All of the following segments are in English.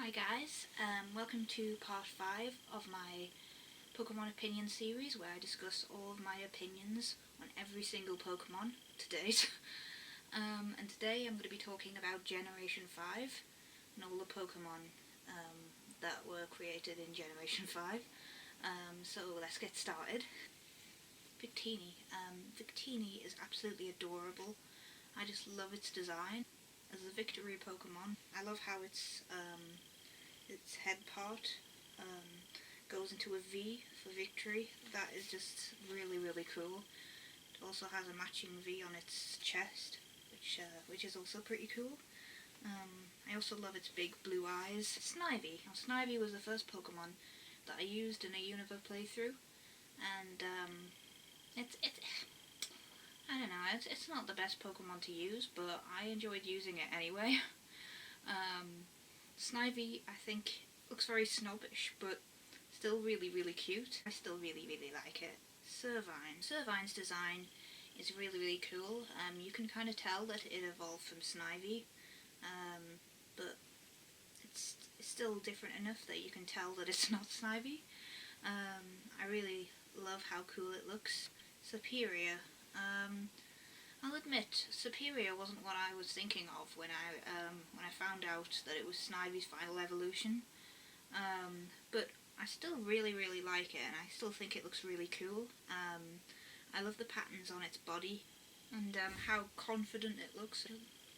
Hi guys, welcome to part 5 of my Pokemon opinion series where I discuss all of my opinions on every single Pokemon to date. And today I'm going to be talking about Generation 5 and all the Pokemon that were created in Generation 5. So let's get started. Victini. Victini is absolutely adorable. I just love its design. As a victory Pokemon, I love how its head part goes into a V for victory. That is just really cool. It also has a matching V on its chest, which is also pretty cool. I also love its big blue eyes. Snivy. Now, Snivy was the first Pokemon that I used in a Unova playthrough, and I don't know, it's not the best Pokemon to use, but I enjoyed using it anyway. Snivy, I think, looks very snobbish, but still really cute. I still really like it. Servine. Servine's design is really cool. You can kind of tell that it evolved from Snivy, but it's still different enough that you can tell that it's not Snivy. I really love how cool it looks. Superior. I'll admit, Superior wasn't what I was thinking of when I found out that it was Snivy's final evolution. But I still really like it, and I still think it looks really cool. I love the patterns on its body and how confident it looks.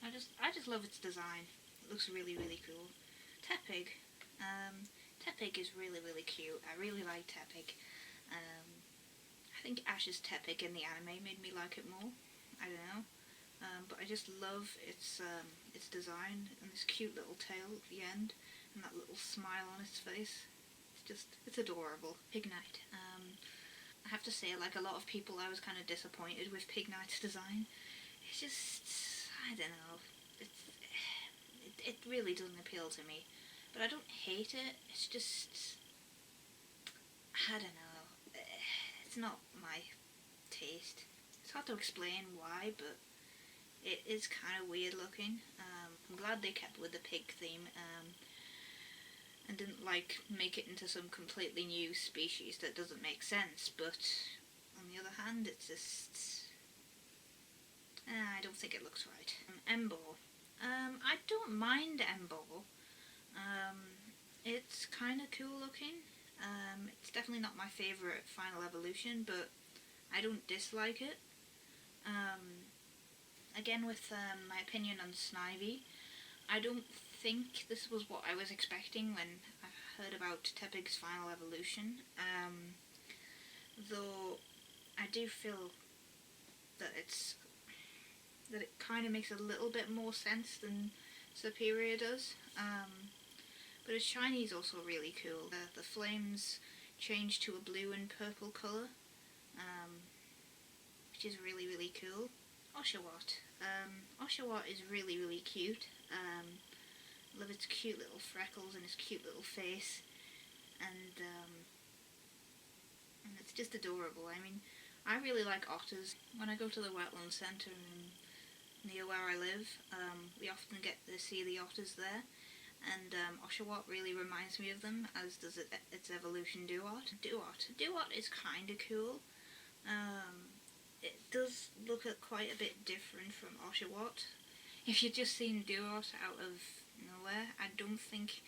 I just love its design. It looks really cool. Tepig. Tepig is really cute. I really like Tepig. I think Ash's Tepig in the anime made me like it more. I don't know, but I just love its design and this cute little tail at the end and that little smile on its face. It's adorable. Pignite. I have to say, like a lot of people, I was kind of disappointed with Pignite's design. It's just, I don't know, it really doesn't appeal to me, but I don't hate it. It's just, I don't know. It's not my taste. It's hard to explain why, but it is kind of weird looking. I'm glad they kept with the pig theme and didn't make it into some completely new species that doesn't make sense, but on the other hand, it's just, I don't think it looks right. Emboar. I don't mind Emboar. It's kind of cool looking. It's definitely not my favourite final evolution, but I don't dislike it. Again, with my opinion on Snivy, I don't think this was what I was expecting when I heard about Tepig's final evolution. Though I do feel that it kind of makes a little bit more sense than Superior does. But its shiny is also really cool. The flames change to a blue and purple colour, which is really cool. Oshawott. Oshawott is really cute. Love its cute little freckles and its cute little face, and it's just adorable. I mean, I really like otters. When I go to the wetland centre near where I live, we often get to see the otters there. And Oshawott really reminds me of them, as does its evolution Durant. Durant is kind of cool. It does look quite a bit different from Oshawott. If you'd just seen Durant out of nowhere, I don't think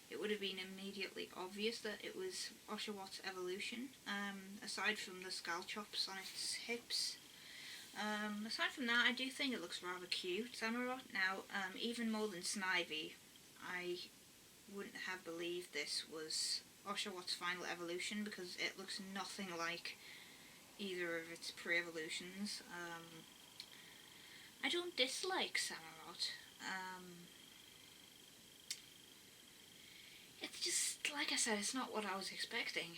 it would have been immediately obvious that it was Oshawott's evolution, aside from the scalchops on its hips. Aside from that, I do think it looks rather cute. Samurott, now, even more than Snivy, I wouldn't have believed this was Oshawott's final evolution because it looks nothing like either of its pre-evolutions. I don't dislike Samurott. It's just, like I said, it's not what I was expecting.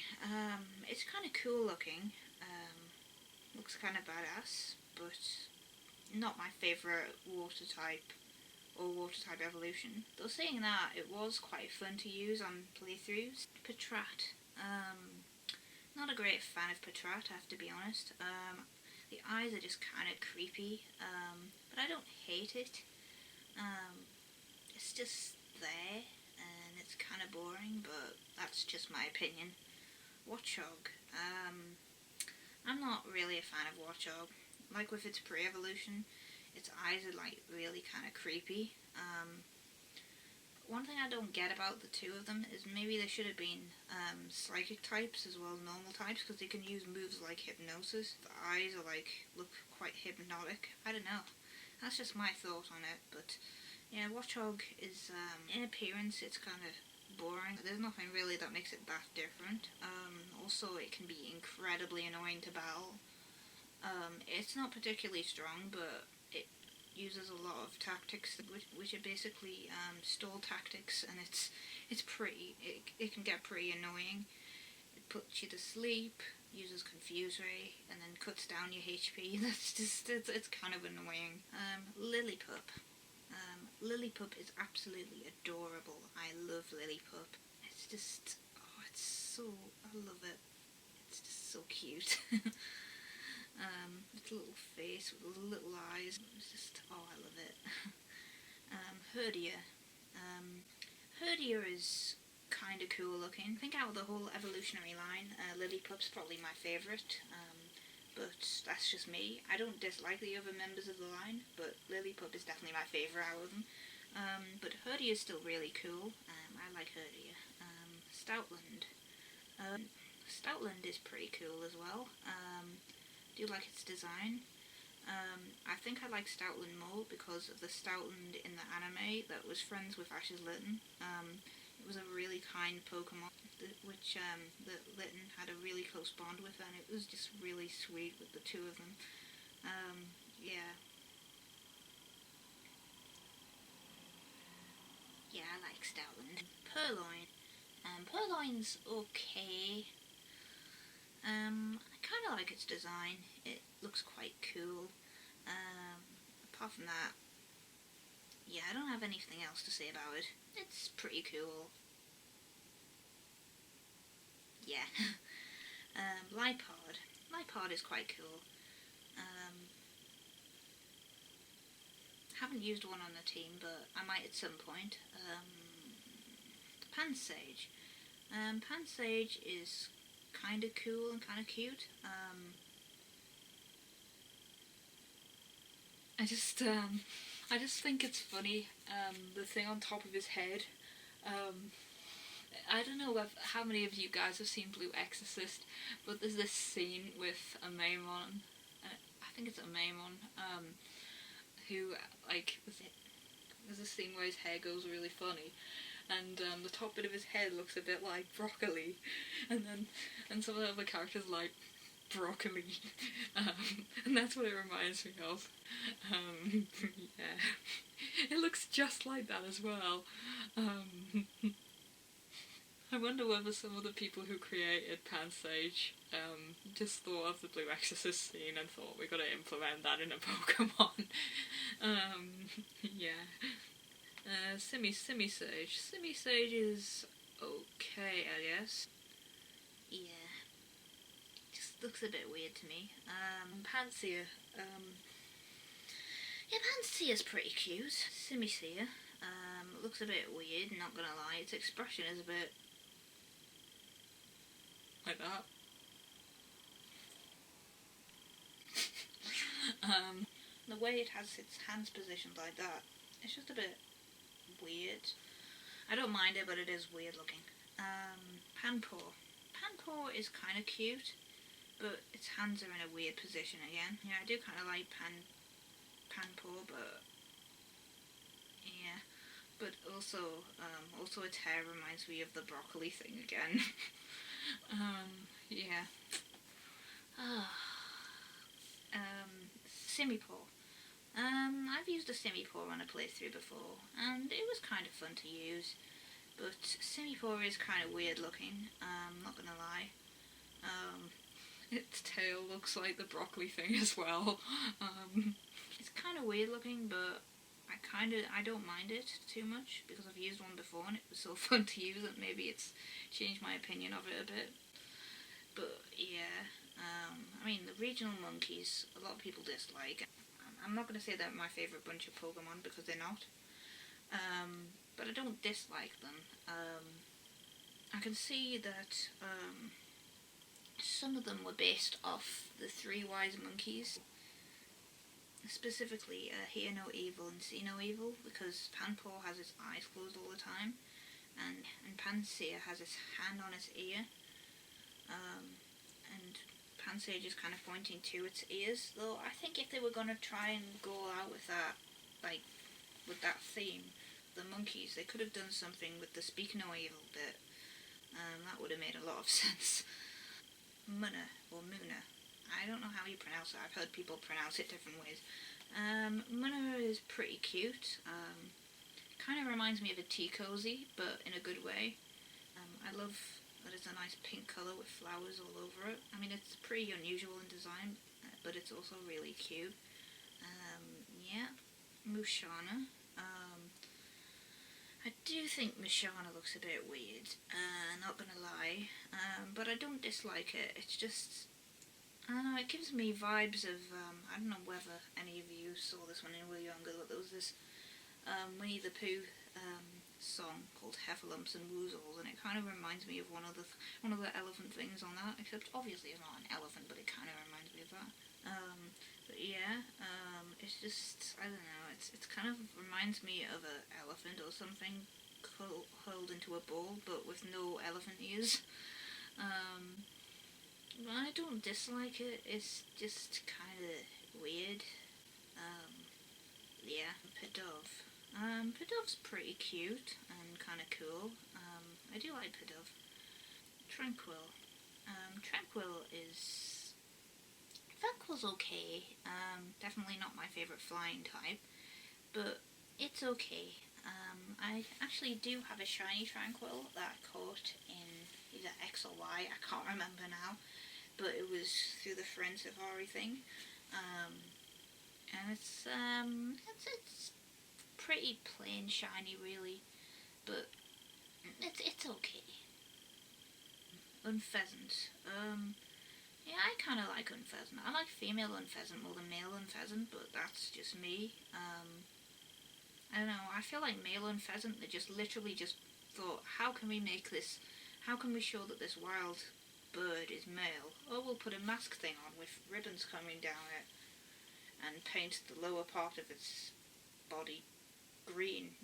It's kind of cool looking. Looks kind of badass, but not my favourite water type evolution. Though saying that, it was quite fun to use on playthroughs. Patrat. Not a great fan of Patrat, I have to be honest. The eyes are just kind of creepy, but I don't hate it. It's just there. and it's kind of boring, but that's just my opinion. Watchog. I'm not really a fan of Watchog. Like with its pre-evolution, its eyes are like really kind of creepy. One thing I don't get about the two of them is maybe there should have been psychic types as well as normal types, because they can use moves like hypnosis. The eyes are like, look quite hypnotic. I don't know. That's just my thought on it, but yeah, Watchog is, in appearance, it's kind of boring. There's nothing really that makes it that different. Also, it can be incredibly annoying to battle. It's not particularly strong, but it uses a lot of tactics, which are basically stall tactics, and it's pretty. It can get pretty annoying. It puts you to sleep, uses Confuse Ray, and then cuts down your HP. That's just it's kind of annoying. Lillypup. Lillypup is absolutely adorable. I love Lillypup. It's just, oh, it's so, I love it. It's just so cute. Its little face with those little eyes. It's just, oh, I love it. Herdia. Herdia is kind of cool looking. I think out of the whole evolutionary line, Lillypup's probably my favourite. But that's just me. I don't dislike the other members of the line, but Lillypup is definitely my favourite out of them. But Herdia is still really cool. I like Herdia. Stoutland. Stoutland is pretty cool as well. Do like its design. I think I like Stoutland more because of the Stoutland in the anime that was friends with Ash's Litten. It was a really kind Pokemon, which that Litten had a really close bond with, and it was just really sweet with the two of them. Yeah. Yeah, I like Stoutland. Purloin. Purloin's okay. I kind of like its design. It looks quite cool. Apart from that, yeah, I don't have anything else to say about it. It's pretty cool. Yeah. Lipard. Lipard is quite cool. Haven't used one on the team, but I might at some point. Pansage. Pansage is kind of cool and kind of cute. I just think it's funny, the thing on top of his head. I don't know how many of you guys have seen Blue Exorcist, but there's this scene with a Maimon, I think it's a Maimon, who, like, there's a scene where his hair goes really funny, and the top bit of his head looks a bit like broccoli, and some of the other characters like broccoli, and that's what it reminds me of. Yeah, it looks just like that as well. I wonder whether some of the people who created Pansage just thought of the Blue Exorcist scene and thought we gotta implement that in a Pokemon. Yeah. Simisage. Simisage is okay, I guess. Yeah. Just looks a bit weird to me. Pansia. Yeah, Pansia's pretty cute. Simisea. Looks a bit weird, not gonna lie. Its expression is a bit like that. The way it has its hands positioned like that, it's just a bit weird. I don't mind it, but it is weird looking. Panpour. Panpour is kind of cute, but its hands are in a weird position again. Yeah, I do kind of like Panpour, but yeah. But also its hair reminds me of the broccoli thing again. Yeah. Simipour. I've used a Simipour on a playthrough before, and it was kind of fun to use, but Simipour is kind of weird looking, not gonna lie. Its tail looks like the broccoli thing as well. It's kind of weird looking, but I don't mind it too much, because I've used one before and it was so fun to use that maybe it's changed my opinion of it a bit. But yeah, I mean, the regional monkeys, a lot of people dislike. I'm not going to say they're my favourite bunch of Pokemon, because they're not. but I don't dislike them. I can see that some of them were based off the Three Wise Monkeys, specifically Hear No Evil and See No Evil, because Panpour has his eyes closed all the time, and Pansear has his hand on his ear, and Pansear just kind of pointing to its ears. Though I think if they were going to try and go out with that, like with that theme, the monkeys, they could have done something with the Speak No Evil bit. That would have made a lot of sense. Munna, or Muna. I don't know how you pronounce it. I've heard people pronounce it different ways. Munna is pretty cute. Kind of reminds me of a tea cozy, but in a good way. I love that it's a nice pink colour with flowers all over it. I mean, it's pretty unusual in design, but it's also really cute. Yeah, Mushana. I do think Mushana looks a bit weird, not gonna lie, but I don't dislike it. It's just, I don't know, it gives me vibes of, I don't know whether any of you saw this when you were younger, but there was this Winnie the Pooh song called Heffalumps and Woozles, and it kind of reminds me of one of the elephant things on that, except obviously it's not an elephant, but it kind of reminds me of that. But yeah, it's just, I don't know, it's kind of reminds me of an elephant or something hurled into a ball, but with no elephant ears. I don't dislike it, it's just kind of weird. Yeah, Pidove. Pidov's pretty cute and kind of cool. I do like Pidove. Tranquil. Tranquil's okay. Definitely not my favourite flying type, but it's okay. I actually do have a shiny Tranquil that I caught in either X or Y, I can't remember now, but it was through the Friend Safari thing. And it's pretty plain shiny really, but it's okay. Unpheasant. Yeah, I kind of like Unpheasant. I like female Unpheasant more than male Unpheasant, but that's just me. I don't know, I feel like male Unpheasant, they just literally just thought, how can we make this, how can we show that this wild bird is male? Oh, we'll put a mask thing on with ribbons coming down it, and paint the lower part of its body green,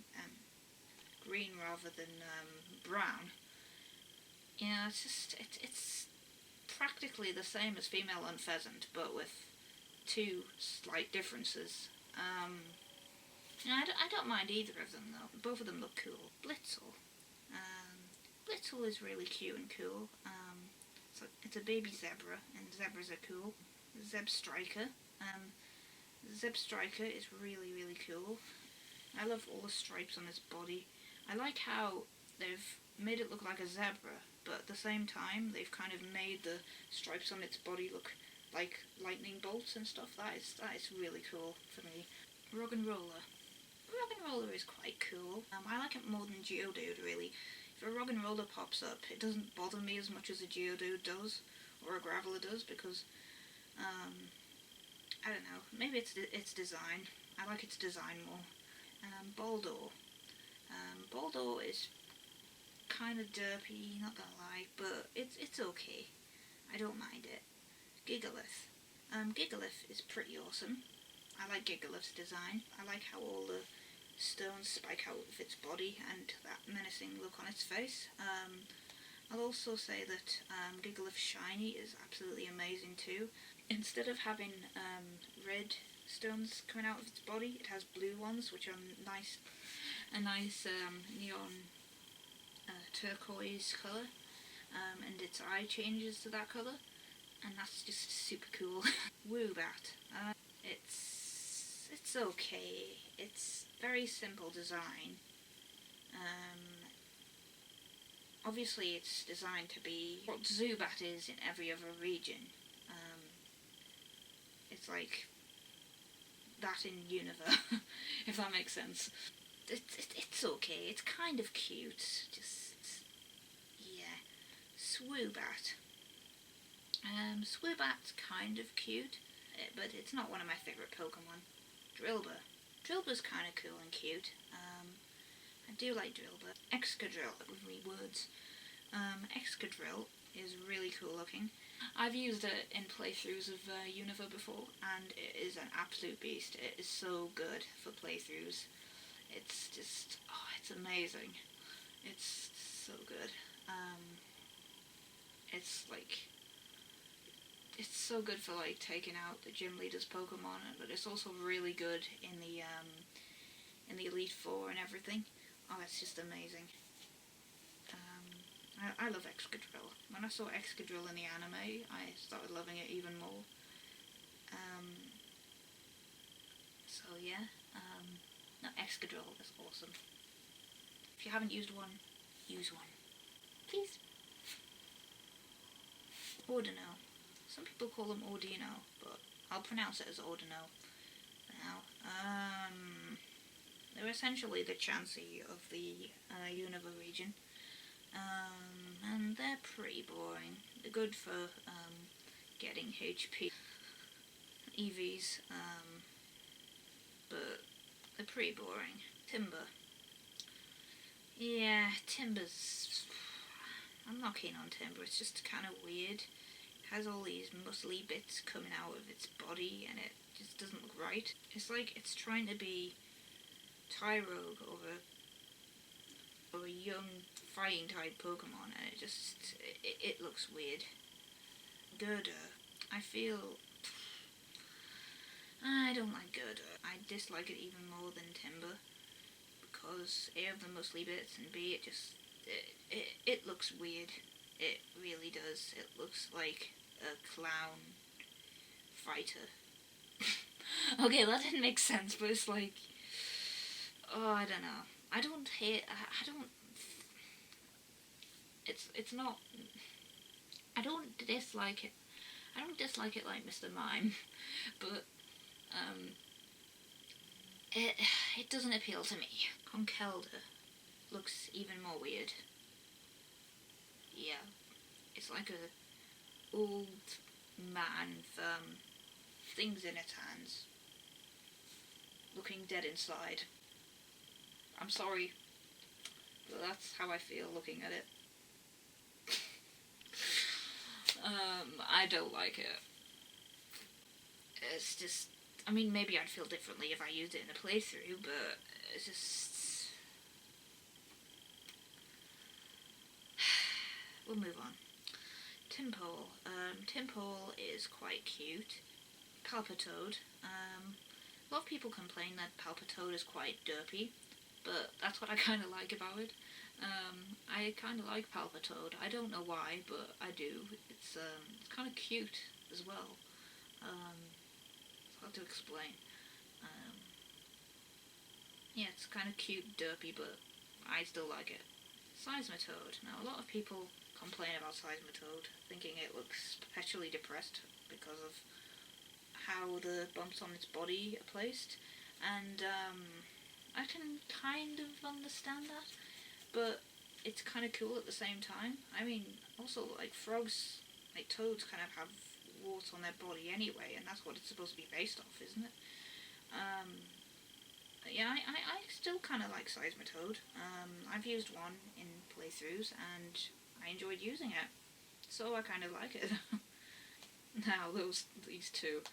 green rather than brown. You know, it's just, it's practically the same as female Unpheasant, but with two slight differences. You know, I don't mind either of them though. Both of them look cool. Blitzel. Blitzel is really cute and cool. It's a baby zebra, and zebras are cool. Zeb Striker. Zeb Striker is really, really cool. I love all the stripes on its body. I like how they've made it look like a zebra, but at the same time they've kind of made the stripes on its body look like lightning bolts and stuff. That is really cool for me. Rug and Roller. Rug and Roller is quite cool. I like it more than Geodude really. If a Rug and Roller pops up, it doesn't bother me as much as a Geodude does, or a Graveler does, because I don't know, maybe it's its design. I like its design more. Boldore. Boldore is kind of derpy, not gonna lie, but it's okay. I don't mind it. Gigalith. Gigalith is pretty awesome. I like Gigalith's design. I like how all the stones spike out of its body and that menacing look on its face. I'll also say that Gigalith's shiny is absolutely amazing too. Instead of having red stones coming out of its body, it has blue ones, which are a nice neon turquoise colour, and its eye changes to that colour, and that's just super cool. Woobat. It's okay. It's very simple design. Obviously it's designed to be what Zubat is in every other region. It's like that in Unova, if that makes sense. It's okay, it's kind of cute, just, yeah. Swoobat. Swoobat's kind of cute, but it's not one of my favourite Pokemon. Drillbur. Drillbur's kind of cool and cute. I do like drill, but Excadrill, with me words. Excadrill is really cool looking. I've used it in playthroughs of Unova before, and it is an absolute beast. It is so good for playthroughs. It's just, oh, it's amazing. It's so good. It's like, it's so good for like taking out the gym leader's Pokemon, but it's also really good in the Elite Four and everything. Oh, it's just amazing. I love Excadrill. When I saw Excadrill in the anime, I started loving it even more. So yeah, no, Excadrill is awesome. If you haven't used one, use one, please. Ordino. Some people call them Ordino, but I'll pronounce it as Ordino now. They're essentially the Chansey of the Unova region. And they're pretty boring. They're good for getting HP EVs, but they're pretty boring. Timber. Yeah, Timber's... I'm not keen on Timber, it's just kind of weird. It has all these muscly bits coming out of its body and it just doesn't look right. It's like it's trying to be Tyrogue or a young fighting type Pokemon, and it looks weird. Girder. I don't like Girder. I dislike it even more than Timber because A, of the muscly bits, and B, it looks weird. It really does. It looks like a clown fighter. Okay, that didn't make sense, but it's like, oh, I don't know. It's not, I don't dislike it. I don't dislike it like Mr. Mime, but, it doesn't appeal to me. Conkeldurr looks even more weird. Yeah, it's like a old man with, things in its hands, looking dead inside. I'm sorry, but that's how I feel looking at it. I don't like it. It's just, I mean, maybe I'd feel differently if I used it in a playthrough, but it's just... We'll move on. Tympole. Tympole is quite cute. Palpitoad. A lot of people complain that Palpitoad is quite derpy, but that's what I kind of like about it. I kind of like Palpitoad. I don't know why, but I do. It's kind of cute as well. It's hard to explain. Yeah, it's kind of cute, derpy, but I still like it. Seismitoad. Now, a lot of people complain about Seismitoad, thinking it looks perpetually depressed because of how the bumps on its body are placed, and I can kind of understand that, but it's kind of cool at the same time. I mean, also, like, frogs, like toads, kind of have warts on their body anyway, and that's what it's supposed to be based off, isn't it? Yeah, I still kind of like Seismitoad. I've used one in playthroughs, and I enjoyed using it, so I kind of like it. Now, these two.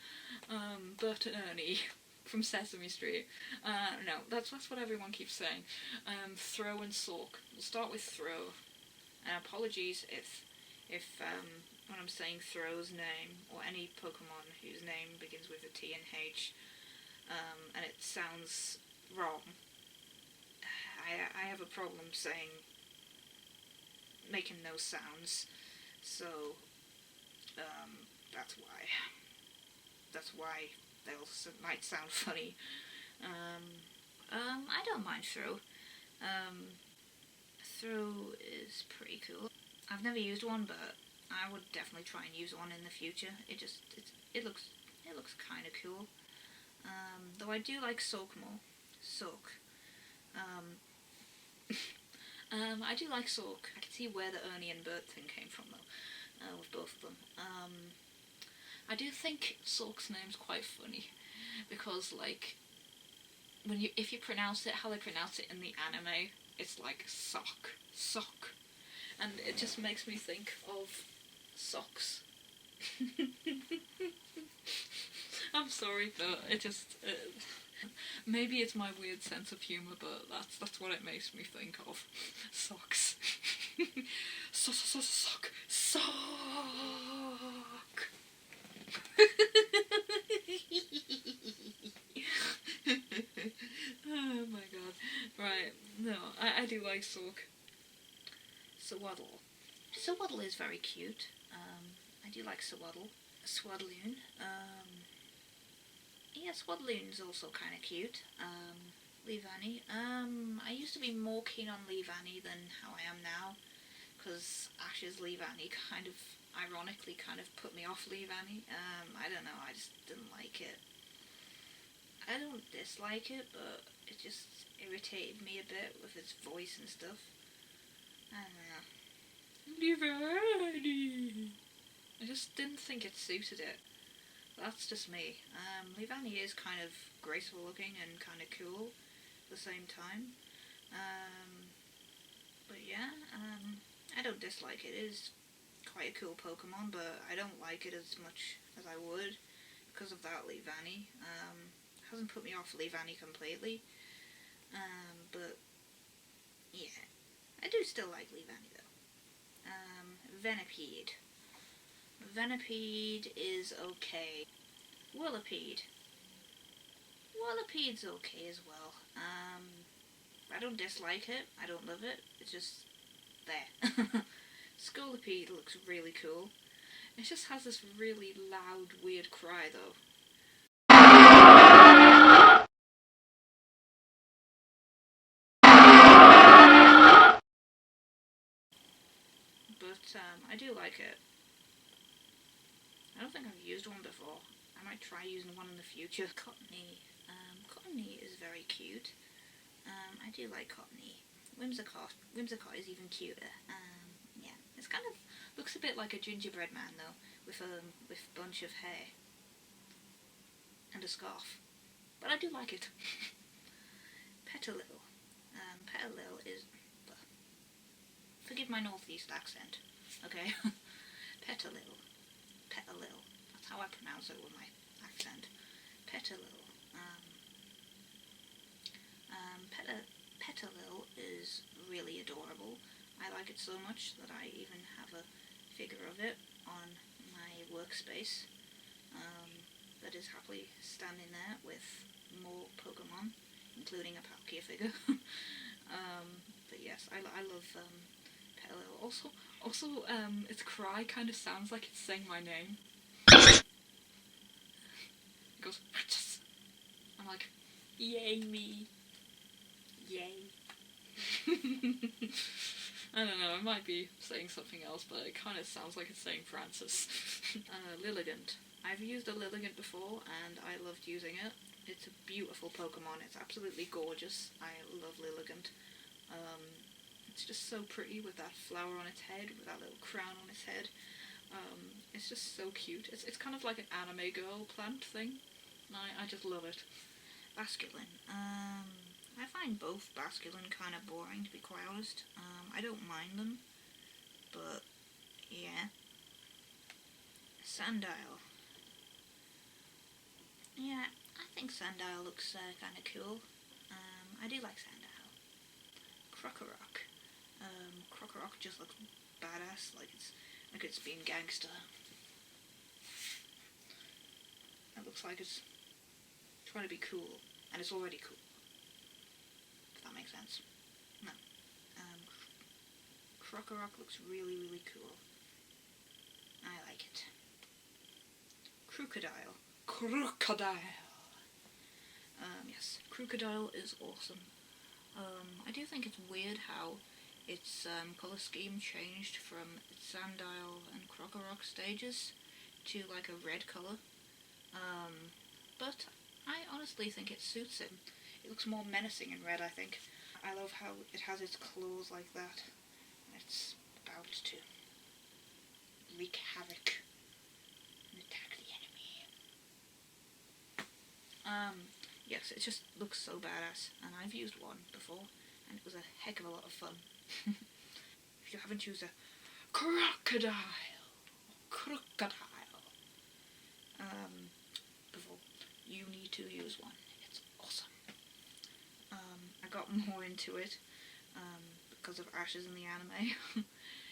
Bert and Ernie from Sesame Street. No, that's what everyone keeps saying. Throw and Sulk. We'll start with Throw. Apologies if when I'm saying Throw's name, or any Pokemon whose name begins with a T and H, and it sounds wrong. I have a problem making those sounds, so that's why they might sound funny. I don't mind Throw. Throw is pretty cool. I've never used one, but I would definitely try and use one in the future. It looks kind of cool. Though I do like Sulk more. Sulk. I do like Sulk. I can see where the Ernie and Bert thing came from, though, with both of them. I do think Sulk's name's quite funny, because, like, if you pronounce it how they pronounce it in the anime, it's like sock, and it just makes me think of socks. I'm sorry, but it just maybe it's my weird sense of humour, but that's what it makes me think of. Socks. Sock. Oh my god. Right, no, I do like sock. Swaddle. Swaddle is very cute. I do like Swaddle. Swaddloon. Yeah, Swaddloon's also kind of cute. Leavanny. I used to be more keen on Leavanny than how I am now, because Ash's Leavanny kind of, ironically, kind of put me off Leavanny. I don't know, I just didn't like it. I don't dislike it, but it just irritated me a bit with its voice and stuff. I don't know. Leavanny! I just didn't think it suited it. That's just me. Leavanny is kind of graceful looking and kind of cool at the same time. But yeah, I don't dislike it. It is quite a cool Pokemon, but I don't like it as much as I would because of that Leavanny. Hasn't put me off Leavanny completely. But yeah, I do still like Leavanny though. Venipede. Venipede is okay. Whirlipede. Whirlipede's okay as well. I don't dislike it. I don't love it. It's just there. Scolipede looks really cool. It just has this really loud, weird cry though. But I do like it. I don't think I've used one before. I might try using one in the future. Cottony. Cottony is very cute. I do like Cottony. Whimsicott is even cuter. Yeah, it's kind of looks a bit like a gingerbread man though, with a bunch of hair and a scarf. But I do like it. Petalil. Petalil is. Forgive my northeast accent. Okay. Petalil. Petalil. That's how I pronounce it with my accent. Petalil. Petalil is really adorable. I like it so much that I even have a figure of it on my workspace that is happily standing there with more Pokemon, including a Palkia figure. But yes, I love Petalil. Also, its cry kind of sounds like it's saying my name. It goes, Ratchus. I'm like, yay me. Yay. I don't know, I might be saying something else, but it kind of sounds like it's saying Francis. Lilligant. I've used a Lilligant before, and I loved using it. It's a beautiful Pokemon, it's absolutely gorgeous. I love Lilligant. It's just so pretty with that flower on its head, with that little crown on its head. It's just so cute. It's kind of like an anime girl plant thing. I just love it. Basculin. I find both Basculin kind of boring, to be quite honest. I don't mind them, but yeah. Sandile. Yeah, I think Sandile looks kind of cool. I do like Sandile. Crocodile. Crocodile just looks badass, like it's being gangster. It looks like it's trying to be cool, and it's already cool. If that makes sense. No. Crocodile looks really, really cool. I like it. Crocodile. Yes, Crocodile is awesome. I do think it's weird how its colour scheme changed from its Sandile and Crocodile stages to like a red colour. But I honestly think it suits him. It looks more menacing in red, I think. I love how it has its claws like that. It's about to wreak havoc and attack the enemy. Yes, it just looks so badass, and I've used one before. and it was a heck of a lot of fun. If you haven't used a crocodile before, you need to use one. It's awesome. I got more into it because of Ashes in the anime.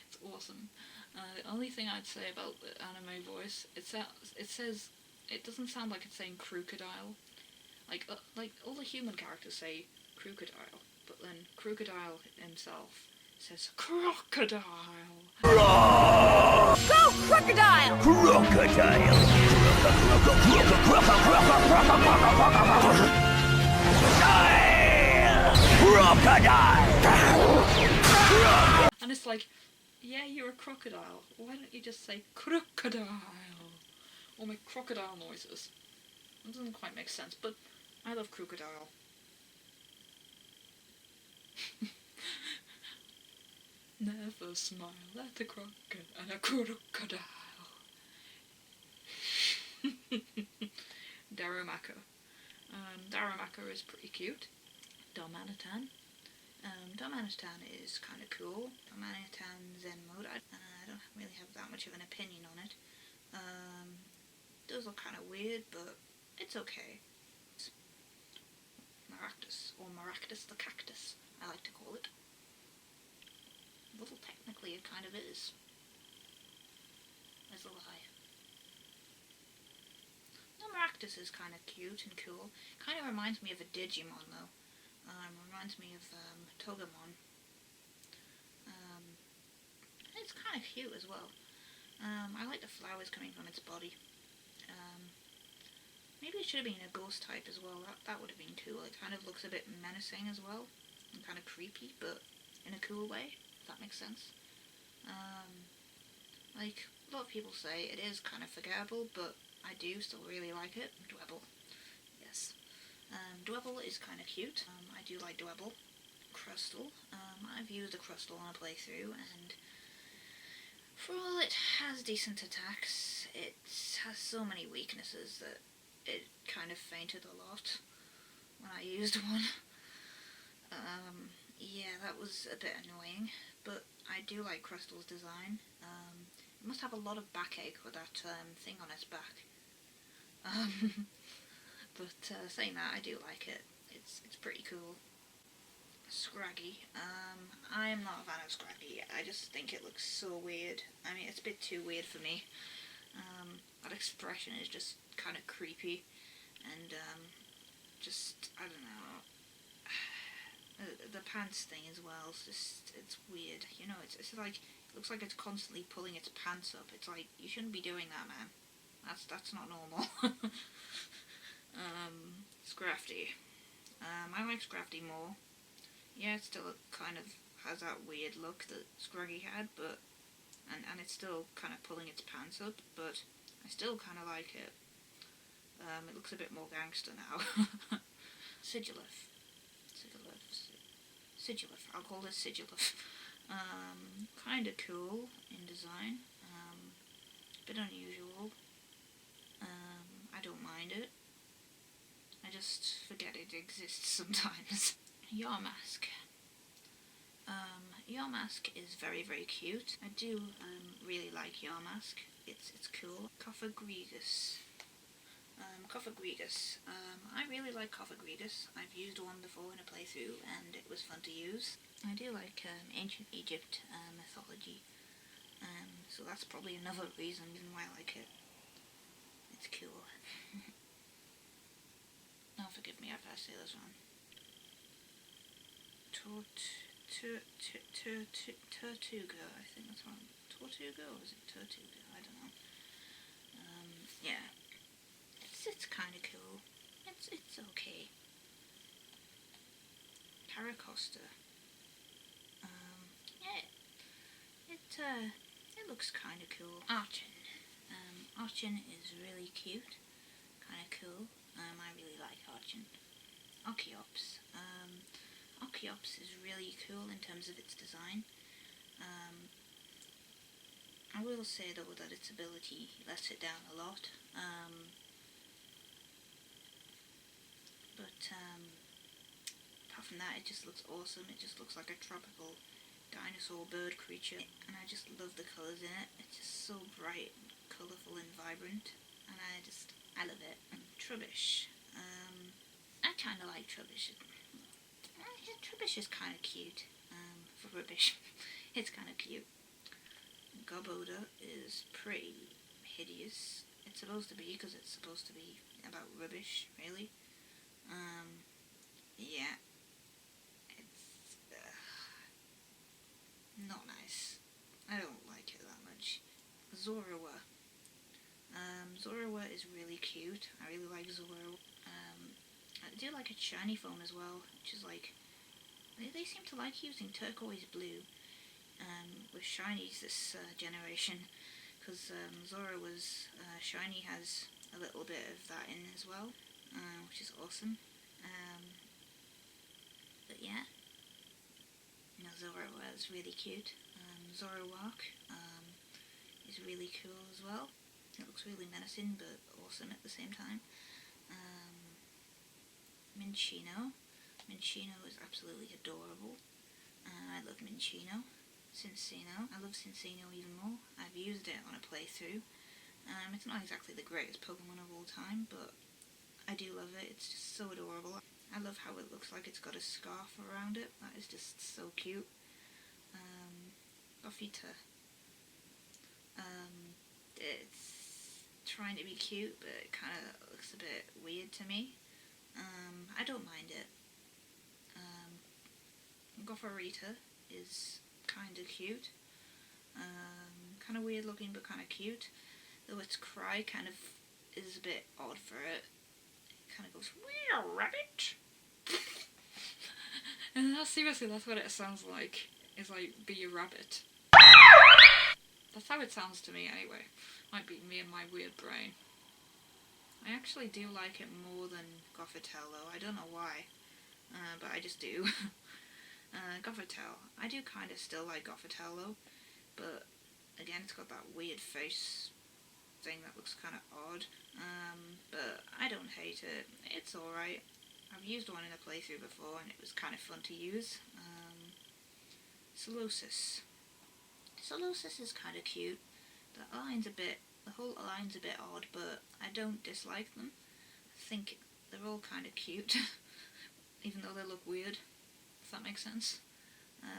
It's awesome. The only thing I'd say about the anime voice, it says it doesn't sound like it's saying crocodile. Like all the human characters say crocodile, but then Crocodile himself says crocodile. Go, Crocodile! Crocodile! Crocodile! And it's like, yeah, you're a crocodile. Why don't you just say crocodile? Or make crocodile noises. It doesn't quite make sense, but I love Crocodile. Never smile at a crocodile. Darumaka. Darumaka is pretty cute. Darmanitan. Darmanitan is kind of cool. Darmanitan Zen mode. I don't really have that much of an opinion on it. It does look kind of weird, but it's okay. Maractus, or Maractus the cactus, I like to call it. Well, technically it kind of is. There's a lie. No, Maractus is kind of cute and cool. Kind of reminds me of a Digimon though. Reminds me of Togemon. It's kind of cute as well. I like the flowers coming from its body. Maybe it should have been a ghost type as well. That would have been cool. It kind of looks a bit menacing as well, and kind of creepy, but in a cool way. If that makes sense. Like a lot of people say, it is kind of forgettable, but I do still really like it. Dwebble, yes. Dwebble is kind of cute. I do like Dwebble. Crustle. I've used a Crustle on a playthrough, and for all it has decent attacks, it has so many weaknesses that it kind of fainted a lot when I used one. Yeah, that was a bit annoying, but I do like Crustle's design. It must have a lot of backache with that thing on its back. But saying that, I do like it. It's pretty cool. Scraggy. I am not a fan of Scraggy. I just think it looks so weird. I mean, it's a bit too weird for me. That expression is just kind of creepy, and just, I don't know. The pants thing as well, it's weird. You know, it's like, it looks like it's constantly pulling its pants up. It's like, you shouldn't be doing that, man. That's not normal. Scrafty. I like Scrafty more. Yeah, it still kind of has that weird look that Scraggy had, but and it's still kind of pulling its pants up, but I still kind of like it. It looks a bit more gangster now. Sigilif. I'll call this Sigilif. Kind of cool in design. A bit unusual. I don't mind it. I just forget it exists sometimes. Yarmask. Yarmask is very, very cute. I do really like Yarmask. It's cool. Cophagregus. I really like Cophagregus. I've used one before in a playthrough and it was fun to use. I do like ancient Egypt mythology. So that's probably another reason why I like it. It's cool. Oh, forgive me if I say this wrong. Tortuga, I think that's wrong. Tortuga, or is it Tortuga? I don't know. Yeah. It's kind of cool. It's okay. Caracosta. Yeah. It looks kind of cool. Archon. Archon is really cute. Kind of cool. I really like Archon. Archeops. Archeops is really cool in terms of its design. I will say though that its ability lets it down a lot. But apart from that, it just looks awesome. It just looks like a tropical dinosaur bird creature, and I just love the colours in it. It's just so bright, colourful and vibrant, and I love it. And Trubbish. I kind of like Trubbish. Trubbish is kind of cute. For rubbish, it's kind of cute. Goboda is pretty hideous. It's supposed to be, because it's supposed to be about rubbish, really. Yeah. It's not nice. I don't like it that much. Zorua. Zorua is really cute. I really like Zorua. I do like a shiny phone as well, which is like, they seem to like using turquoise blue with shinies this generation, because Zorua's shiny has a little bit of that in as well, which is awesome. But yeah, Zorua is really cute. Zoroark is really cool as well. It looks really menacing but awesome at the same time. Minccino. Minccino is absolutely adorable. I love Minccino. Cincino. I love Cincino even more. I've used it on a playthrough. It's not exactly the greatest Pokemon of all time, but I do love it. It's just so adorable. I love how it looks like it's got a scarf around it. That is just so cute. Gothita. It's trying to be cute, but it kind of looks a bit weird to me. I don't mind it. Gothorita is kind of cute. Kind of weird looking, but kind of cute. Though its cry kind of is a bit odd for it. It kind of goes, "Meow, rabbit." And seriously, that's what it sounds like. It's like, be a rabbit. That's how it sounds to me anyway. Might be me and my weird brain. I actually do like it more than Gothitelle though. I don't know why, but I just do. Gothitelle. I do kind of still like Gothitelle though, but again it's got that weird face thing that looks kind of odd, but I don't hate it. It's alright. I've used one in a playthrough before and it was kind of fun to use. Solosis. Solosis is kind of cute. The whole line's a bit odd, but I don't dislike them. I think they're all kind of cute, even though they look weird, if that makes sense.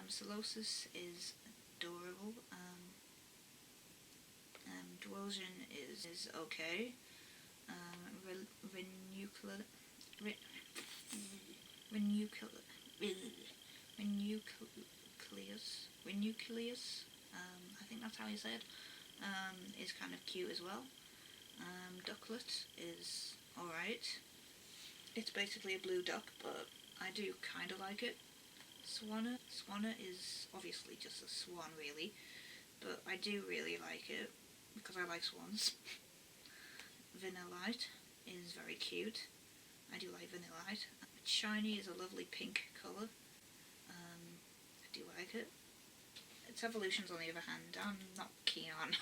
Solosis is adorable. Dwosian is okay. Renucleus, I think that's how you say it, is kind of cute as well. Ducklet is alright. It's basically a blue duck, but I do kind of like it. Swanna is obviously just a swan really, but I do really like it because I like swans. Vanillite is very cute. I do like Vanillite. Shiny is a lovely pink colour. I do like it. Its evolutions, on the other hand, I'm not keen on.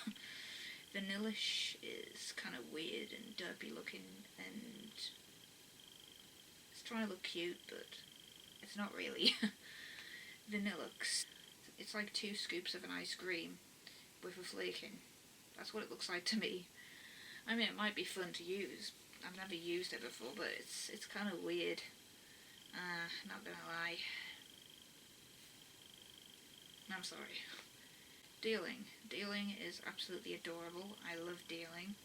Vanillish is kind of weird and derpy looking, and it's trying to look cute, but it's not really. Vanillux. It's like 2 scoops of an ice cream with a flake in. That's what it looks like to me. I mean, it might be fun to use. I've never used it before, but it's kind of weird. Not gonna lie. I'm sorry. Dealing. Dealing is absolutely adorable. I love Dealing.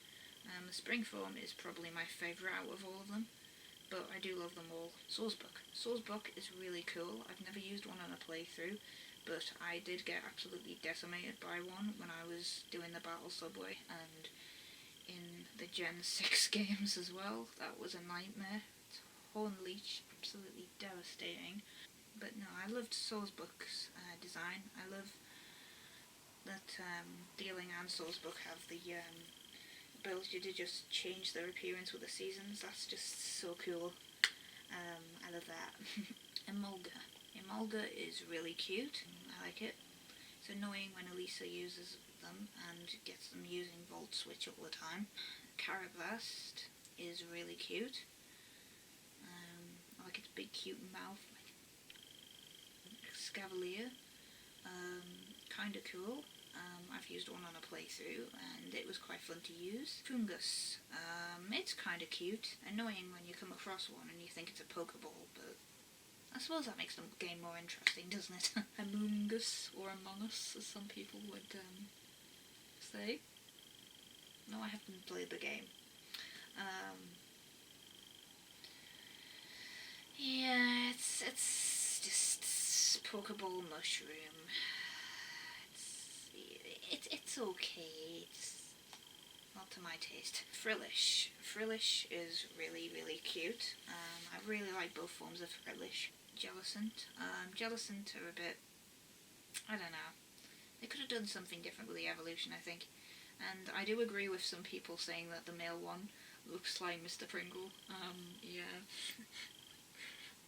The spring form is probably my favourite out of all of them, but I do love them all. Sawsbuck. Sawsbuck is really cool. I've never used one on a playthrough, but I did get absolutely decimated by one when I was doing the Battle Subway, and in the Gen 6 games as well. That was a nightmare. It's Horn Leech, absolutely devastating. But no, I loved Sawsbuck's design. I love that Dealing and Sawsbuck have the ability to just change their appearance with the seasons. That's just so cool. I love that. Emolga. Emolga is really cute. I like it. It's annoying when Elisa uses them and gets them using Volt Switch all the time. Carablast is really cute. I like its big cute mouth. Scavalier. Kinda cool. I've used one on a playthrough and it was quite fun to use. Fungus. It's kinda cute. Annoying when you come across one and you think it's a Pokeball, but I suppose that makes the game more interesting, doesn't it? Among Us, or Among Us, as some people would say. No, I haven't played the game. Yeah, it's just Pokeball Mushroom. It's okay. It's not to my taste. Frillish. Frillish is really, really cute. I really like both forms of Frillish. Jellicent. Jellicent are a bit, I don't know. They could have done something different with the evolution, I think. And I do agree with some people saying that the male one looks like Mr. Pringle. Yeah.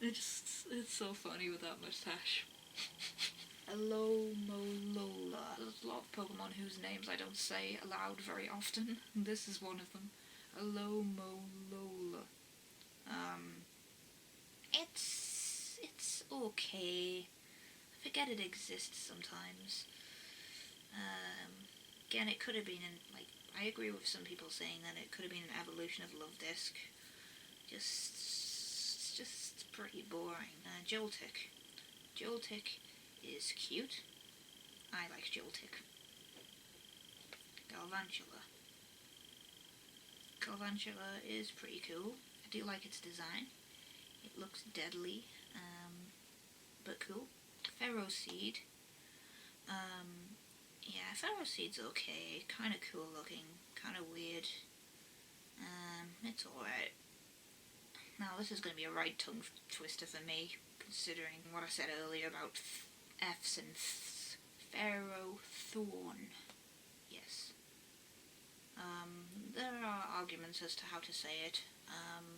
It's so funny with that moustache. Alomolola. There's a lot of Pokemon whose names I don't say aloud very often. This is one of them. Alomolola. It's okay. I forget it exists sometimes. Again, it could have been I agree with some people saying that it could have been an evolution of Love-Disc. Just pretty boring. Joltik. Joltik is cute. I like Joltik. Galvantula. Galvantula is pretty cool. I do like its design. It looks deadly, but cool. Ferroseed. Yeah, Ferroseed's okay. Kind of cool looking. Kind of weird. It's alright. Now this is going to be a right tongue twister for me, considering what I said earlier about F's and Th's. Ferrothorn. Yes. There are arguments as to how to say it,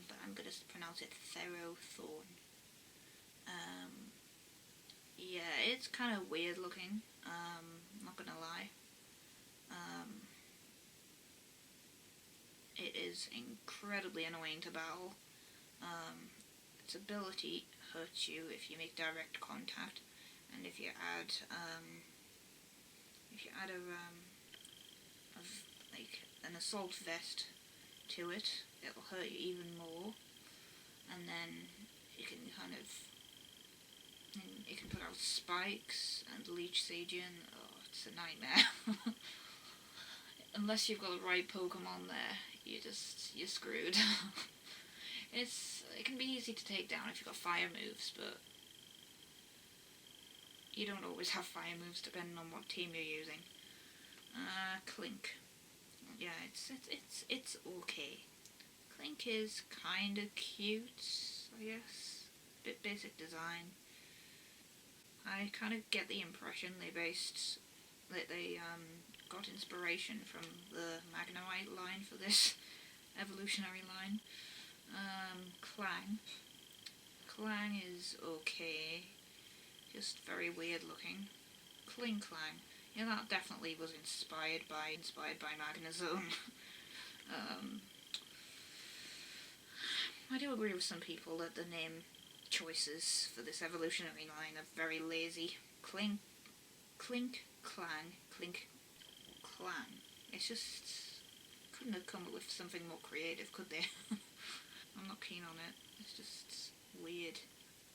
but I'm going to pronounce it Ferrothorn. Yeah, it's kind of weird looking, not going to lie. It is incredibly annoying to battle. Its ability hurts you if you make direct contact, and if you add an assault vest to it, it'll hurt you even more. And then you can put out spikes and leech seed you, and it's a nightmare. Unless you've got the right Pokemon there, you're screwed. It can be easy to take down if you've got fire moves, but you don't always have fire moves depending on what team you're using. Clink. Yeah, it's okay. Clink is kinda cute, I guess. Bit basic design. I kind of get the impression they got inspiration from the Magnemite line for this evolutionary line. Clang. Clang is okay. Just very weird looking. Clang. Yeah, that definitely was inspired by Magnezone. I do agree with some people that the name choices for this evolutionary line are very lazy. Clink, Clang. It's just, couldn't have come up with something more creative, could they? I'm not keen on it. It's just weird.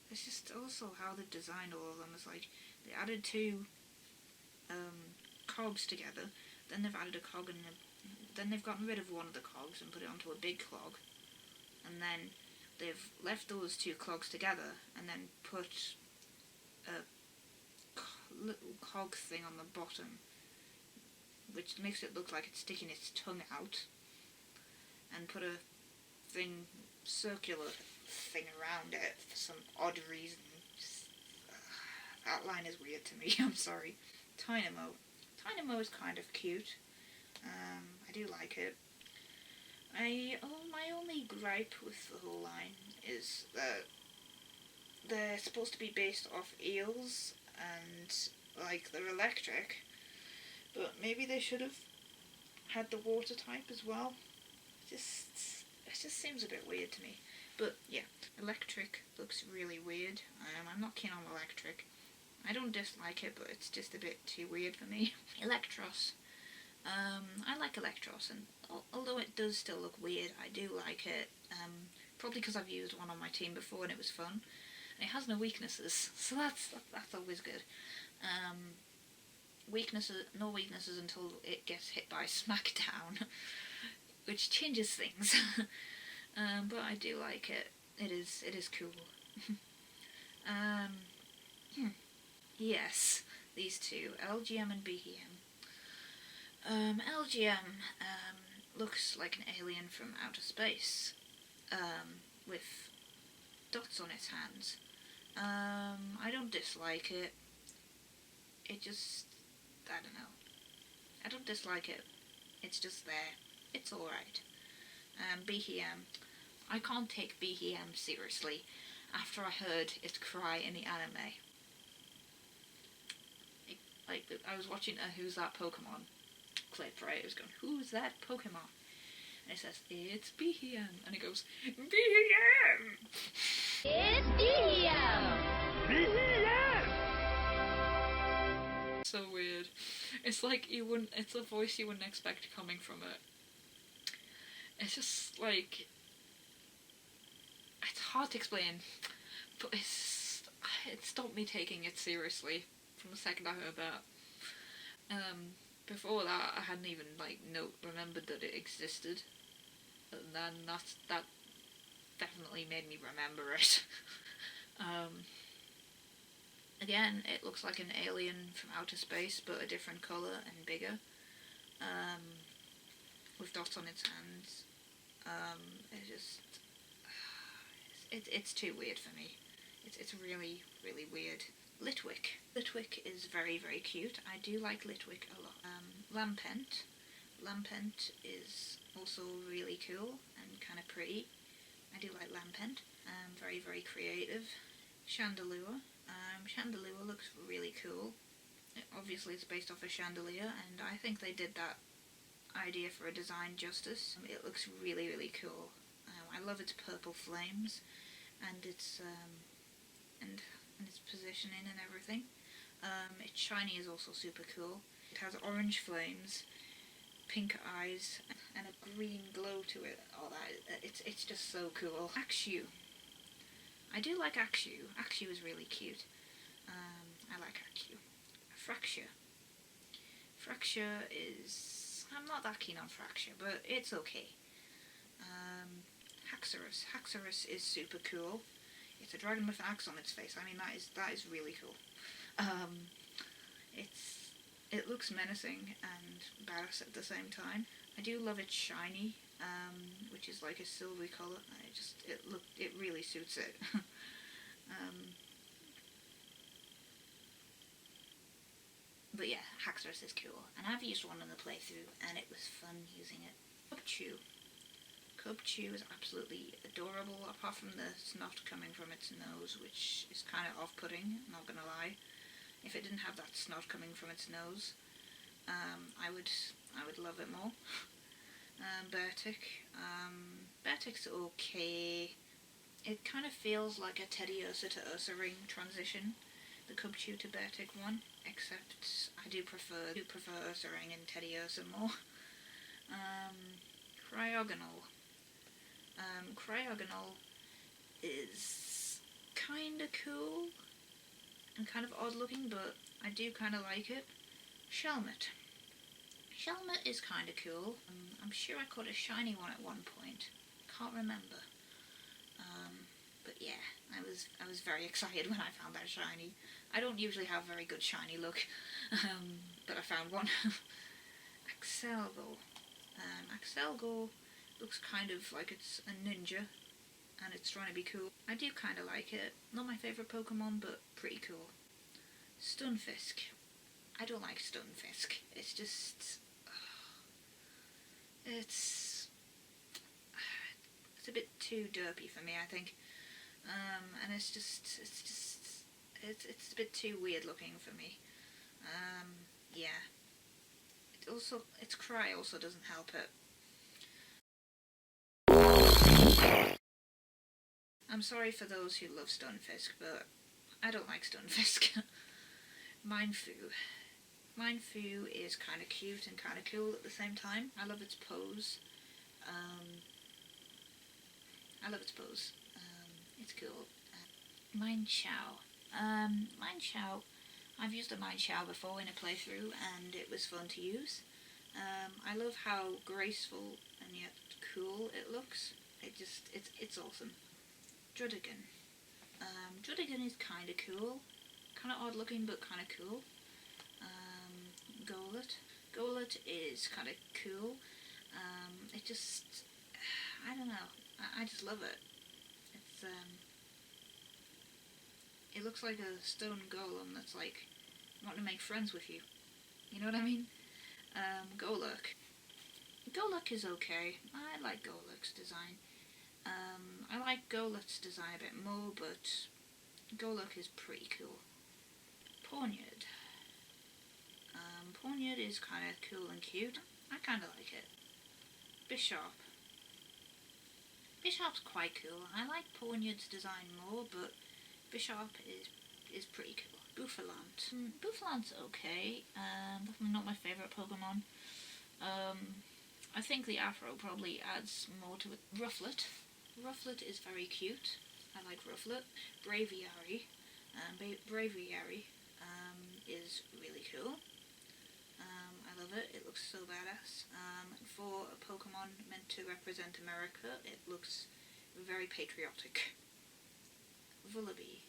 It's just also how they've designed all of them. It's like they added two cogs together, then they've added a cog, and then they've gotten rid of one of the cogs and put it onto a big clog, and then they've left those two clogs together and then put a little cog thing on the bottom, which makes it look like it's sticking its tongue out, and put a circular thing around it for some odd reason. That line is weird to me. I'm sorry. Tynamo is kind of cute. I do like it. My only gripe with the whole line is that they're supposed to be based off eels and they're electric, but maybe they should have had the water type as well. It just seems a bit weird to me. But yeah, electric looks really weird. I'm not keen on electric. I don't dislike it, but it's just a bit too weird for me. Electros. I like Electros, and although it does still look weird, I do like it. Probably because I've used one on my team before and it was fun. And it has no weaknesses, so that's always good. No weaknesses until it gets hit by Smackdown, which changes things. But I do like it. It is cool. Yes, these two, LGM and BEM. LGM looks like an alien from outer space, with dots on its hands. I don't dislike it. It just, I don't know. I don't dislike it. It's just there. It's alright. BEM. I can't take BEM seriously after I heard it cry in the anime. I was watching a Who's That Pokemon clip, right? It was going, who's that Pokemon? And it says, it's BEM. And it goes, BEM! It's BEM! BEM! So weird. It's like it's a voice you wouldn't expect coming from it. It's just like, it's hard to explain, but it stopped me taking it seriously from the second I heard that. Before that, I hadn't even remembered that it existed, and then that definitely made me remember it. Again, it looks like an alien from outer space, but a different colour and bigger, with dots on its hands. It's too weird for me. It's really, really weird. Litwick. Litwick is very, very cute. I do like Litwick a lot. Lampent. Lampent is also really cool and kind of pretty. I do like Lampent. Very, very creative. Chandelure. Chandelure looks really cool. Obviously it's based off a chandelier, and I think they did that idea for a design justice. It looks really, really cool. I love its purple flames and its positioning and everything. Its shiny is also super cool. It has orange flames, pink eyes, and a green glow to it. Oh, it's just so cool. Axew. I do like Axew. Axew is really cute. I like Axew. Fracture. Fracture is... I'm not that keen on Fracture, but it's okay. Haxorus. Haxorus is super cool. It's a dragon with an axe on its face. I mean, that is really cool. It looks menacing and badass at the same time. I do love its shiny, which is like a silvery colour. It really suits it. But yeah, Haxorus is cool, and I've used one in the playthrough, and it was fun using it. Cubchoo. Cubchoo is absolutely adorable, apart from the snot coming from its nose, which is kind of off-putting, not gonna lie. If it didn't have that snot coming from its nose, I would love it more. Bertic. Bertic's okay. It kind of feels like a Teddiursa to Ursaring transition, the Cubchoo to Bertic one, except I do prefer Ursaring and Teddiursa more. Cryogonal. Cryogonal is kinda cool and kind of odd looking, but I do kinda like it. Shelmet. Shelmet is kinda cool. I'm sure I caught a shiny one at one point. Can't remember. But yeah, I was very excited when I found that shiny. I don't usually have very good shiny luck, but I found one. Axelgor. Axelgor looks kind of like it's a ninja, and it's trying to be cool. I do kind of like it. Not my favourite Pokemon, but pretty cool. Stunfisk. I don't like Stunfisk. It's just... It's a bit too derpy for me, I think. And it's a bit too weird looking for me. Yeah. Its cry also doesn't help it. I'm sorry for those who love Stunfisk, but I don't like Stunfisk. Mindfu. Mindfu is kind of cute and kind of cool at the same time. I love its pose. It's cool. Mineshaw. Mineshaw. I've used a Mineshaw before in a playthrough and it was fun to use. I love how graceful and yet cool it looks. It's awesome. Drudigan. Drudigan is kind of cool. Kind of odd looking but kind of cool. Golet. Golet is kind of cool. I don't know. I just love it. It looks like a stone golem that's like wanting to make friends with you. You know what I mean? Golurk. Golurk is okay. I like Golurk's design. I like Golet's design a bit more, but Golurk is pretty cool. Pawniard. Pawniard is kind of cool and cute. I kind of like it. Bishop. Bishop's quite cool. I like Pawniard's design more, but Bishop is pretty cool. Bouffalant. Bouffalant's okay. Definitely not my favourite Pokemon. I think the Afro probably adds more to it. Rufflet. Rufflet is very cute. I like Rufflet. Braviary. Braviary is really cool. I love it. It looks so badass. For a Pokemon meant to represent America, it looks very patriotic. Vullaby.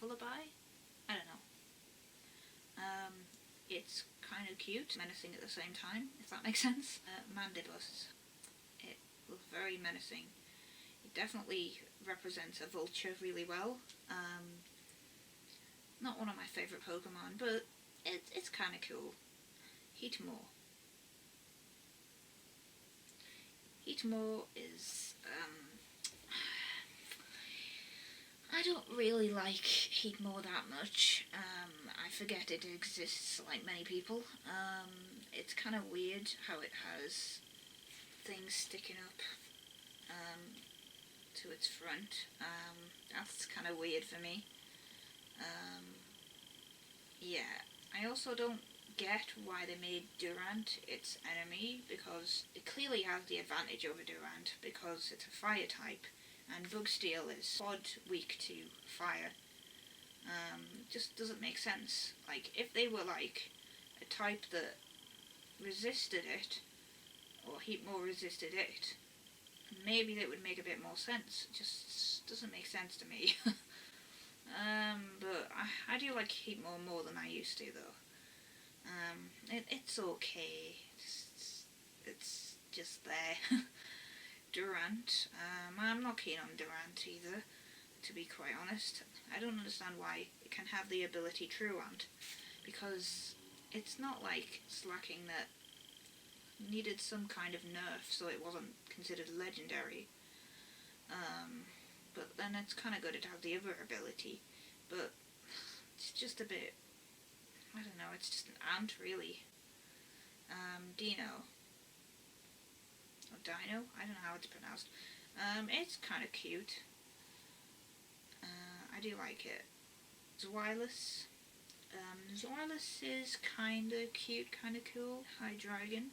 Vullaby? I don't know. It's kind of cute, menacing at the same time, if that makes sense. Mandibus. It looks very menacing. It definitely represents a vulture really well. Not one of my favourite Pokemon, but it's kind of cool. Heatmor. Heatmor is, I don't really like Heatmor that much. I forget it exists like many people. It's kind of weird how it has things sticking up to its front. That's kind of weird for me. Yeah, I also don't get why they made Durant its enemy, because it clearly has the advantage over Durant because it's a fire type and Bug Steel is odd weak to fire. Just doesn't make sense. Like, if they were like a type that resisted it, or Heatmor resisted it, maybe that would make a bit more sense. It just doesn't make sense to me. But I do like Heatmor more than I used to, though. It's okay. It's just there. Durant. I'm not keen on Durant either, to be quite honest. I don't understand why it can have the ability Truant, because it's not like Slacking that needed some kind of nerf so it wasn't considered legendary. But then it's kind of good to have the other ability, but it's just a bit, I don't know, it's just an ant really. Dino. Or Dino? I don't know how it's pronounced. It's kind of cute. I do like it. Zweilous. Zweilous is kind of cute, kind of cool. Hydreigon.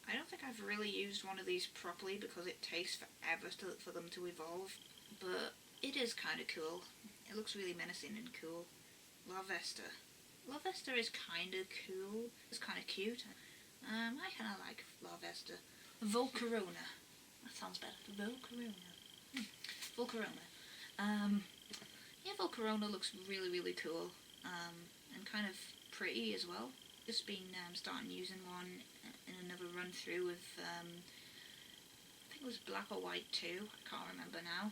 I don't think I've really used one of these properly because it takes forever for them to evolve, but it is kind of cool. It looks really menacing and cool. Larvesta. Larvesta is kind of cool. It's kind of cute. I kind of like Larvesta. Volcarona. That sounds better. Volcarona. Volcarona. Yeah, Volcarona looks really, really cool. And kind of pretty as well. Just been starting using one in another run through with, I think it was Black or White 2. I can't remember now.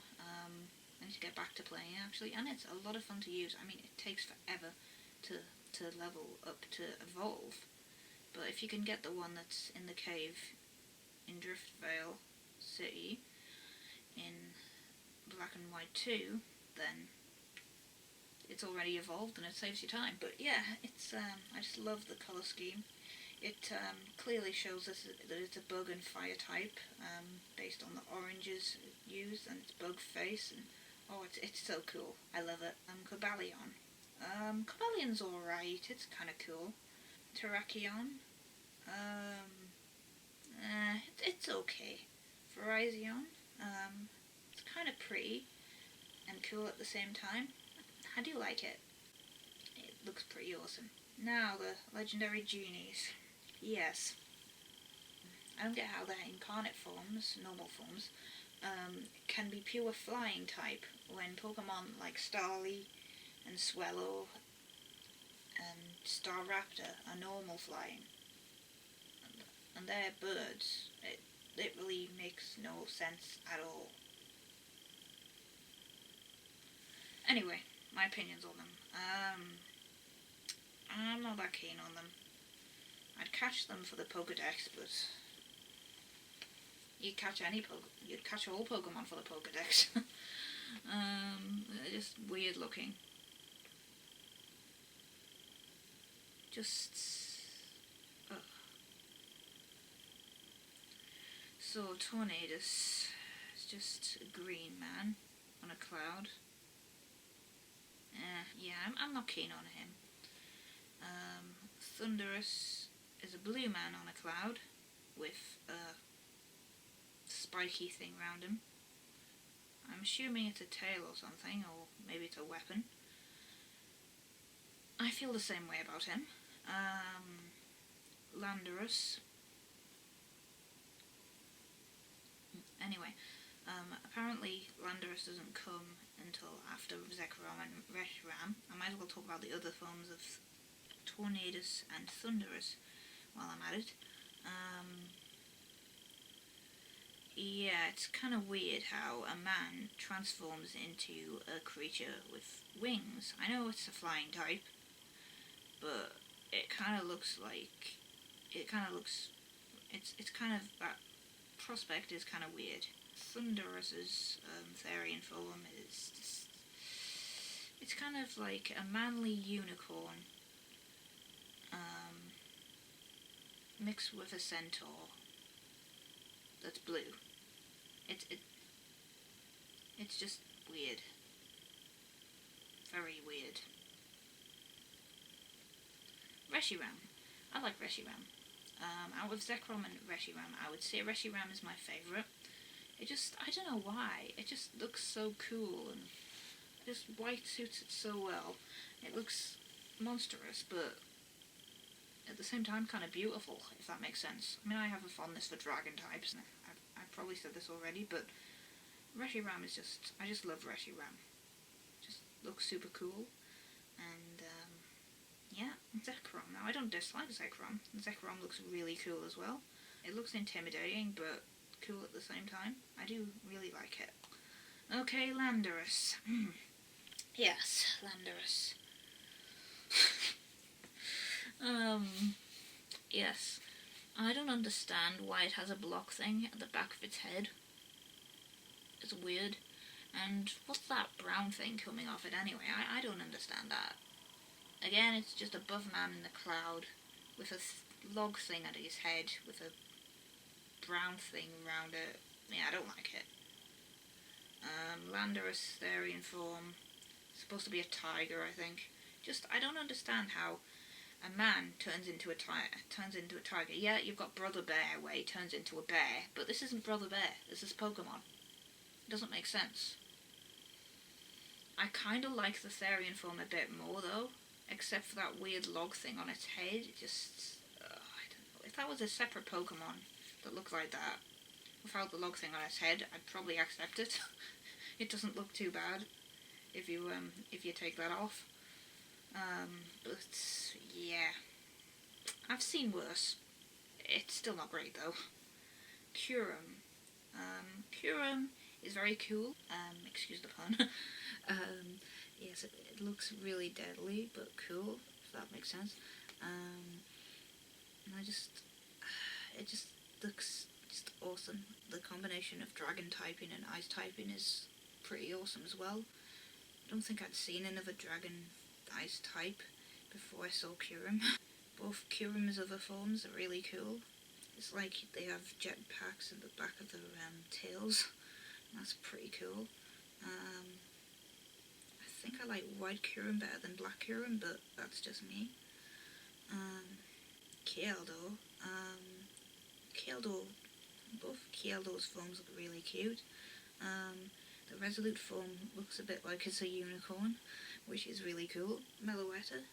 I need to get back to playing it actually, and it's a lot of fun to use. I mean, it takes forever to level up to evolve, but if you can get the one that's in the cave in Driftvale City in Black and White 2, then it's already evolved and it saves you time. But yeah, it's I just love the colour scheme. It clearly shows us that it's a bug and fire type, based on the oranges used and its bug face, and oh, it's so cool. I love it. Cobalion. Cobellion's alright, it's kind of cool. Terrakion, it's okay. Virizion, it's kind of pretty and cool at the same time. I do like it. It looks pretty awesome. Now the legendary Genies. Yes. I don't get how their incarnate forms, normal forms, can be pure flying type when Pokemon like Starly and Swellow and Staraptor are normal flying. And they're birds. It really makes no sense at all. Anyway, my opinions on them. I'm not that keen on them. I'd catch them for the Pokédex, but you'd catch all Pokemon for the Pokédex. They're just weird looking. So Tornadus is just a green man on a cloud. Yeah, I'm not keen on him. Thundurus is a blue man on a cloud with a spiky thing round him. I'm assuming it's a tail or something, or maybe it's a weapon. I feel the same way about him. Landorus. Anyway, apparently Landorus doesn't come until after Zekrom and Reshiram. I might as well talk about the other forms of Tornadus and Thundurus while I'm at it. Yeah, it's kind of weird how a man transforms into a creature with wings. I know it's a flying type, but it kind of looks like... It's kind of... That prospect is kind of weird. Thundurus's Therian form is just... It's kind of like a manly unicorn mixed with a centaur that's blue. It's just weird. Very weird. Reshiram. I like Reshiram. Out of Zekrom and Reshiram, I would say Reshiram is my favourite. I don't know why, it just looks so cool and just white suits it so well. It looks monstrous, but at the same time kind of beautiful, if that makes sense. I mean, I have a fondness for dragon types. I've probably said this already, but Reshiram is just... I just love Reshiram. Just looks super cool. And, yeah, Zekrom. Now, I don't dislike Zekrom. Zekrom looks really cool as well. It looks intimidating, but cool at the same time. I do really like it. Okay, Landorus. Yes, Landorus. Yes. I don't understand why it has a block thing at the back of its head. It's weird. And what's that brown thing coming off it anyway? I don't understand that. Again, it's just a buff man in the cloud with a log thing at his head with a brown thing around it. Yeah, I don't like it. Landorus Therian form. Supposed to be a tiger, I think. I don't understand how a man turns into a tiger. Yeah, you've got Brother Bear where he turns into a bear, but this isn't Brother Bear. This is Pokemon. It doesn't make sense. I kind of like the Therian form a bit more though, except for that weird log thing on its head. It just, I don't know. If that was a separate Pokemon that looked like that, without the log thing on its head, I'd probably accept it. It doesn't look too bad if you take that off. But yeah, I've seen worse. It's still not great though. Kyurem. Kyurem is very cool. Excuse the pun. Yes, it looks really deadly, but cool, if that makes sense. And it just looks just awesome. The combination of dragon typing and ice typing is pretty awesome as well. I don't think I'd seen another dragon ice type before I saw Kyurem. Both Kyurem's other forms are really cool. It's like they have jetpacks in the back of their tails. That's pretty cool. I think I like white Kyurem better than black Kyurem, but that's just me. Keldor. Keldor, both Keldor's forms look really cute. The Resolute form looks a bit like it's a unicorn, which is really cool. Meloetta.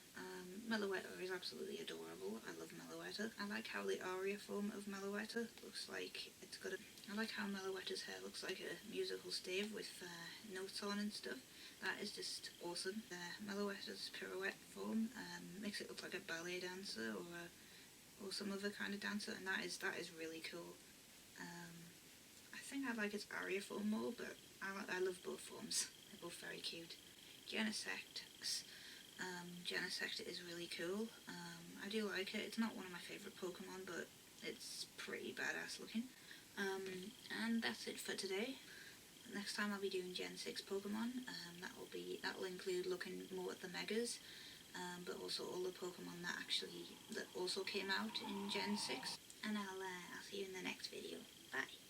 Meloetta is absolutely adorable. I love Meloetta. I like how the aria form of Meloetta looks like it's got a... I like how Meloetta's hair looks like a musical stave with notes on and stuff. That is just awesome. Meloetta's pirouette form makes it look like a ballet dancer or some other kind of dancer, and that is really cool. I think I like its aria form more, but I love both forms. They're both very cute. Genesect. Genesect is really cool. I do like it. It's not one of my favourite Pokemon, but it's pretty badass looking. And that's it for today. Next time I'll be doing Gen 6 Pokemon. That'll include looking more at the Megas, but also all the Pokemon that also came out in Gen 6. And I'll see you in the next video. Bye.